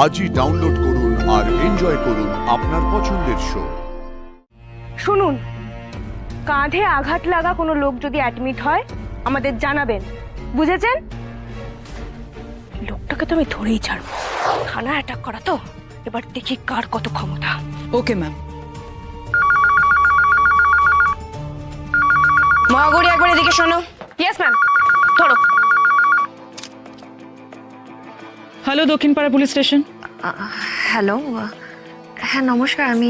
আজই ডাউনলোড করুন আর এনজয় করুন আপনার পছন্দের শো। শুনুন, কাঁধে আঘাত লাগা কোনো লোক যদি অ্যাডমিট হয় আমাদের জানাবেন, বুঝেছেন? লোকটাকে তো আমি ধরেই ছাড়বো। থানা অ্যাটাক করা তো, এবার দেখি কার কত ক্ষমতা। Okay ma'am. মহাগৌরী, একবার এদিকে শোনো। ইয়েস ম্যাম, ধরো। Hello, Dakshinpara police station. Hello, হ্যাঁ নমস্কার, আমি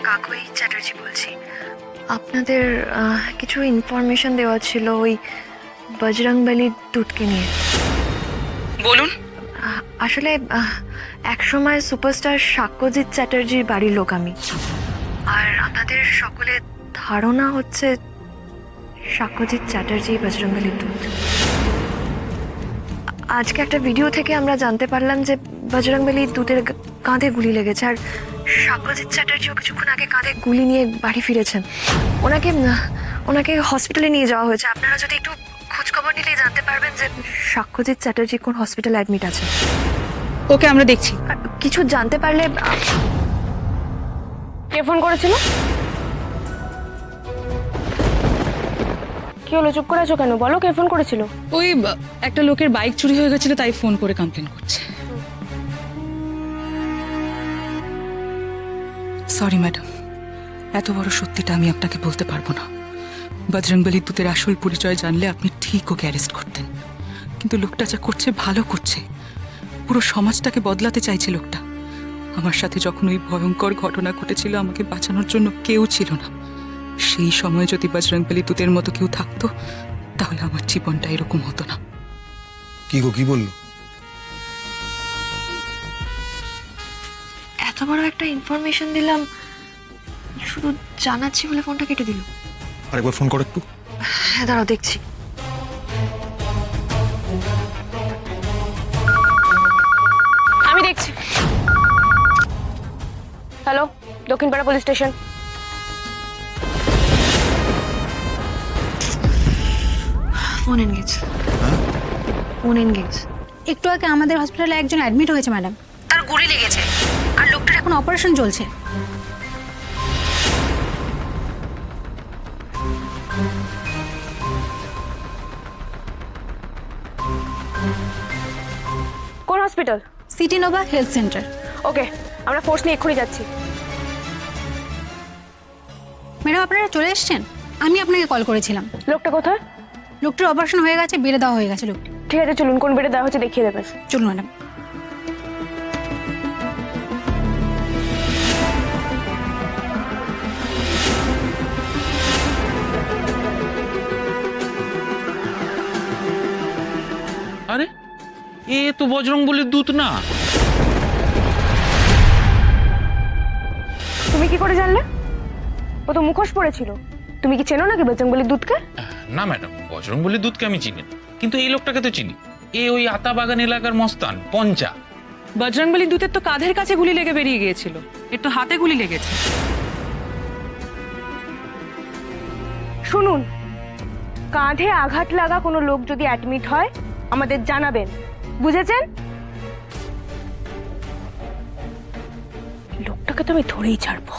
কাকই চ্যাটার্জি বলছি। আপনাদের কিছু ইনফরমেশন দেওয়া ছিল ওই বজরংবলী দুধকে নিয়ে। বলুন। আসলে একসময় সুপারস্টার সাক্ষ্যজিৎ চ্যাটার্জির বাড়ির লোক আমি, আর আপনাদের সকলের ধারণা হচ্ছে সাক্ষ্যজিৎ চ্যাটার্জি বজরংবলীর দুধ। আজকে একটা ভিডিও থেকে আমরা জানতে পারলাম যে বজরংবলী দুধের কাঁধে গুলি লেগেছে, আর সাক্ষ্যজিৎ চ্যাটার্জিও কিছুক্ষণ আগে কাঁধে গুলি নিয়ে বাড়ি ফিরেছেন। ওনাকে হসপিটালে নিয়ে যাওয়া হয়েছে। আপনারা যদি একটু খোঁজখবর নিলেই জানতে পারবেন যে সাক্ষ্যজিৎ চ্যাটার্জি কোন হসপিটালে অ্যাডমিট আছে। ওকে, আমরা দেখছি। আর কিছু জানতে পারলে কে ফোন করেছিল? কি হলো, চুপ করে আছো কেন? বলো, কে ফোন করেছিল? ওই একটা লোকের বাইক চুরি হয়ে গেছিল, তাই ফোন করে কমপ্লেন করছে। সরি ম্যাডাম, এত বড় সত্যিটা আমি আপনাকে বলতে পারবো না। বজরংবলী দুধের আসল পরিচয় জানলে আপনি ঠিক ওকে অ্যারেস্ট করতেন, কিন্তু লোকটা যা করছে ভালো করছে। পুরো সমাজটাকে বদলাতে চাইছে লোকটা। আমার সাথে যখন ওই ভয়ঙ্কর ঘটনা ঘটেছিল, আমাকে বাঁচানোর জন্য কেউ ছিল না। সেই সময় যদি বজরংবলী দুধের মতো কেউ থাকতো, তাহলে আমার জীবনটা এরকম হতো না। কি বললো? এত বড় একটা ইনফরমেশন দিলাম, শুধু জানাচ্ছি বলে ফোনটা কেটে দিল। আরেকবার ফোন করো একটু। হ্যাঁ দাঁড়াও, দেখছি। আমি দেখছি। Hello, Dakshinpara police station. Phone engage. Phone engage. একটু আগে আমাদের হসপিটালে একজন অ্যাডমিট হয়েছে ম্যাডাম। তার গুলি লেগেছে আর লোকটার এখন অপারেশন চলছে। কোন hospital? City Nova Health Centre. Okay, আমরা ফোর্স নিয়ে এক্ষুনি যাচ্ছি। ম্যাডাম, আপনারা চলে এসেছেন? আমি আপনাকে কল করেছিলাম। লোকটা কোথায়? লোকটার অপারেশন হয়ে গেছে, বেড়ে দেওয়া হয়ে গেছে লোকটি। ঠিক আছে, চলুন, কোন বেডে দেওয়া হচ্ছে দেখিয়ে দেবেন। চলুন ম্যাডাম। আরে এ তো বজরংবলীর দূত না। তুমি কি করে জানলে? ও তো মুখোশ পড়েছিল। তুমি কি চেনো নাকি বজরংবলীর দুধকে? না ম্যাডাম, বজরংবলীর দূতকে আমি চিনি না, কিন্তু এই লোকটাকে তো চিনি। এ ওই আতাবাগান এলাকার মস্তান পঞ্চা। বজরংবলী দুধের তো কাঁধের কাছে গুলি লেগে বেরিয়ে গিয়েছিল, এর তো হাতে গুলি লেগেছে। শুনুন, কাঁধে আঘাত লাগা কোনো লোক যদি অ্যাডমিট হয় আমাদের জানাবেন, বুঝেছেন? লোকটাকে তো আমি ধরেই ছাড়বো।